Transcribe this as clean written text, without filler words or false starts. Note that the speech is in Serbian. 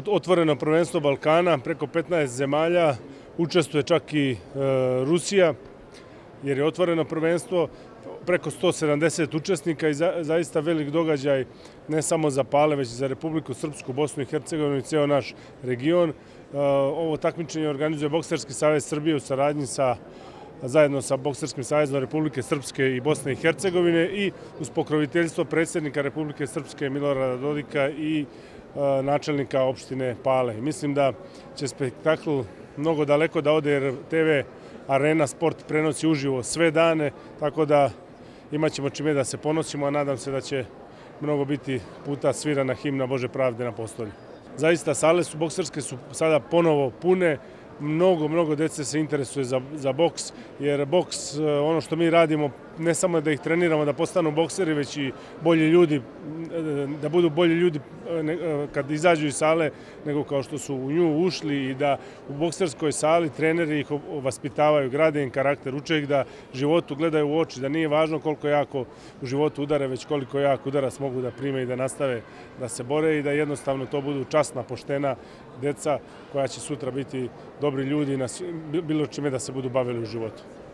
otvoreno prvenstvo Balkana, preko 15 zemalja, učestvuje čak i Rusija, jer je otvoreno prvenstvo, preko 170 učesnika i zaista velik događaj ne samo za Pale, već i za Republiku Srpsku, Bosnu i Hercegovinu i ceo naš region. Ovo takmičenje organizuje Bokserski savez Srbije u saradnji zajedno sa Bokserskim savezom Republike Srpske i Bosne i Hercegovine i uz pokroviteljstvo predsjednika Republike Srpske Milorada Dodika i načelnika opštine Pale. Mislim da će spektakl mnogo daleko da ode, jer TV Arena Sport prenosi uživo sve dane, tako da imat ćemo čime da se ponosimo, a nadam se da će mnogo biti puta svirana himna Bože pravde na postolju. Zaista, sale bokserske su sada ponovo pune, mnogo dece se interesuje za boks, jer boks, ono što mi radimo, ne samo da ih treniramo da postanu bokseri, već i bolji ljudi, da budu bolji ljudi kad izađu iz sale, nego kao što su u nju ušli, i da u bokserskoj sali treneri ih vaspitavaju, grade im karakter, uče ih da životu gledaju u oči, da nije važno koliko jako u životu udare, već koliko jako udarac mogu da prime i da nastave da se bore i da jednostavno to budu časna, poštena deca koja će sutra biti dobri ljudi na bilo čime da se budu bavili u životu.